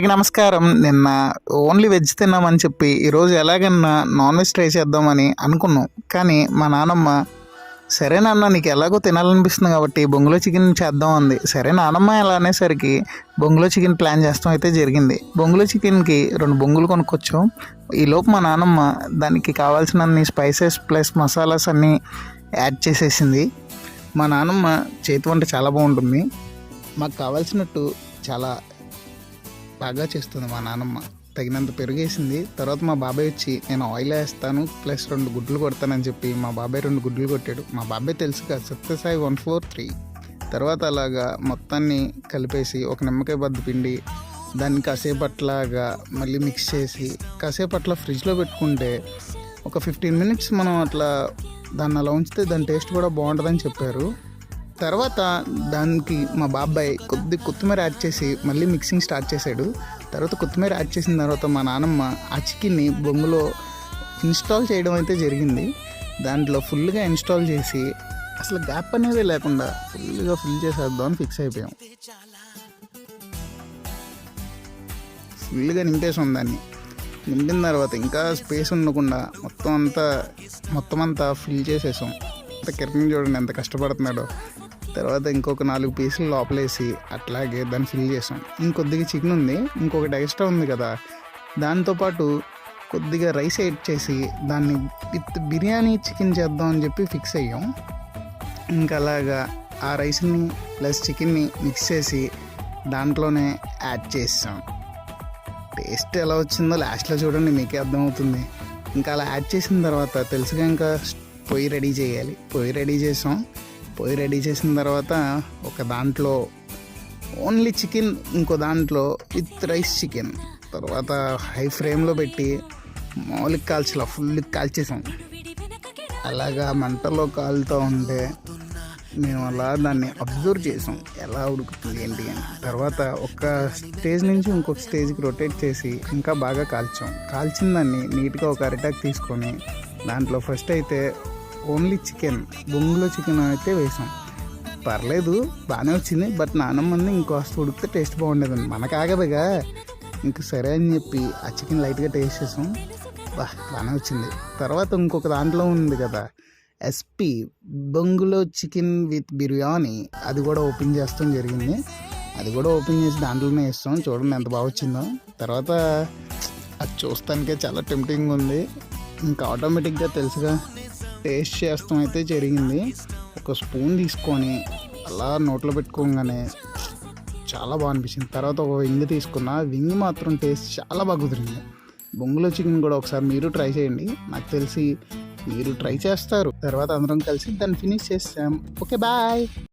అందరికీ నమస్కారం. నిన్న ఓన్లీ వెజ్ తిన్నామని చెప్పి ఈరోజు ఎలాగన్నా నాన్ వెజ్ ట్రై చేద్దామని అనుకున్నాం. కానీ మా నాన్నమ్మ సరే నాన్న నీకు ఎలాగో తినాలనిపిస్తుంది కాబట్టి బొంగులో చికెన్ చేద్దాం అంది. సరే నాన్నమ్మ ఎలా అనేసరికి బొంగులో చికెన్ ప్లాన్ చేస్తాం అయితే జరిగింది. బొంగులో చికెన్కి 2 బొంగులు కొనుక్కొచ్చాం. ఈలోపు మా నాన్నమ్మ దానికి కావాల్సినన్ని స్పైసెస్ ప్లస్ మసాలాస్ అన్నీ యాడ్ చేసేసింది. మా నాన్నమ్మ చేతి వంట చాలా బాగుంటుంది. మాకు కావాల్సినట్టు చాలా బాగా చేస్తుంది మా నాన్నమ్మ. తగినంత పెరుగేసింది. తర్వాత మా బాబాయ్ వచ్చి నేను ఆయిల్ వేస్తాను ప్లస్ 2 గుడ్లు కొడతానని చెప్పి మా బాబాయ్ 2 గుడ్లు కొట్టాడు. మా బాబాయ్ తెలుసు కదా సత్యసాయి 143. తర్వాత అలాగా మొత్తాన్ని కలిపేసి ఒక నిమ్మకాయ బద్ద పిండి దాన్ని కాసేపట్లాగా మళ్ళీ మిక్స్ చేసి కాసేపట్లా ఫ్రిడ్జ్లో పెట్టుకుంటే ఒక 15 మినిట్స్ మనం అట్లా దాన్ని అలా ఉంచితే దాని టేస్ట్ కూడా బాగుంటుందని చెప్పారు. తర్వాత దానికి మా బాబాయ్ కొత్తిమీర యాడ్ చేసి మళ్ళీ మిక్సింగ్ స్టార్ట్ చేశాడు. తర్వాత కొత్తిమీర యాడ్ చేసిన తర్వాత మా నాన్నమ్మ ఆ చికెన్ని బొంగులో ఇన్స్టాల్ చేయడం అయితే జరిగింది. దాంట్లో ఫుల్గా ఇన్స్టాల్ చేసి అసలు గ్యాప్ అనేది లేకుండా ఫుల్గా ఫిల్ చేసేద్దామని ఫిక్స్ అయిపోయాం. ఫుల్గా నింపేసాం దాన్ని. నింపిన తర్వాత ఇంకా స్పేస్ ఉండకుండా మొత్తం అంతా ఫిల్ చేసేసాం. అంత కిరణ్ చూడండి ఎంత కష్టపడుతున్నాడో. తర్వాత ఇంకొక 4 పీసులు లోపలేసి అట్లాగే దాన్ని ఫిల్ చేసాం. ఇంకొద్దిగా చికెన్ ఉంది, ఇంకొకటి ఎక్స్ట్రా ఉంది కదా, దాంతోపాటు కొద్దిగా రైస్ యాడ్ చేసి దాన్ని విత్ బిర్యానీ చికెన్ చేద్దాం అని చెప్పి ఫిక్స్ అయ్యాం. ఇంకా అలాగా ఆ రైస్ని ప్లస్ చికెన్ని మిక్స్ చేసి దాంట్లోనే యాడ్ చేసాం. టేస్ట్ ఎలా వచ్చిందో లాస్ట్లో చూడండి మీకే అర్థమవుతుంది. ఇంకా అలా యాడ్ చేసిన తర్వాత తెలుసుగా ఇంకా పొయ్యి రెడీ చేయాలి. పొయ్యి రెడీ చేసిన తర్వాత ఒక దాంట్లో ఓన్లీ చికెన్, ఇంకో దాంట్లో విత్ రైస్ చికెన్. తర్వాత హై ఫ్లేమ్లో పెట్టి మామూలుగా కాల్చాల ఫుల్ కాల్చేసాం. అలాగా మంటలో కాలుతూ ఉంటే మేము అలా దాన్ని అబ్జర్వ్ చేసాం ఎలా ఉడుకుతుంది ఏంటి అని. తర్వాత ఒక స్టేజ్ నుంచి ఇంకొక స్టేజ్కి రొటేట్ చేసి ఇంకా బాగా కాల్చిన దాన్ని నీట్గా ఒక అరిటాక్ తీసుకొని దాంట్లో ఫస్ట్ అయితే ఓన్లీ బొంగులో చికెన్ అయితే వేసాం. పర్లేదు బాగానే వచ్చింది. బట్ నాన్నమ్మని ఇంకోస్త ఉడికితే టేస్ట్ బాగుండేదండి. మనకు ఆగదుగా ఇంక సరే అని చెప్పి ఆ చికెన్ లైట్గా టేస్ట్ చేసాం. బాగానే వచ్చింది. తర్వాత ఇంకొక దాంట్లో ఉంది కదా ఎస్పీ బొంగులో చికెన్ విత్ బిర్యానీ, అది కూడా ఓపెన్ చేస్తాం జరిగింది. అది కూడా ఓపెన్ చేసి దాంట్లోనే వేస్తాం. చూడండి ఎంత బాగా వచ్చిందో. తర్వాత అది చూస్తానికే చాలా టెంప్టింగ్ ఉంది. ఇంకా ఆటోమేటిక్గా తెలుసుగా టేస్ట్ చేస్తాం అయితే జరిగింది. ఒక స్పూన్ తీసుకొని అలా నోట్లో పెట్టుకోగానే చాలా బాగా అనిపించింది. తర్వాత ఒక వింగ్ తీసుకున్నా. వింగ్ మాత్రం టేస్ట్ చాలా బాగా కుదిరింది. బొంగులో చికెన్ కూడా ఒకసారి మీరు ట్రై చేయండి. నాకు తెలిసి మీరు ట్రై చేస్తారు. తర్వాత అందరం కలిసి దాన్ని ఫినిష్ చేస్తాం. Okay bye.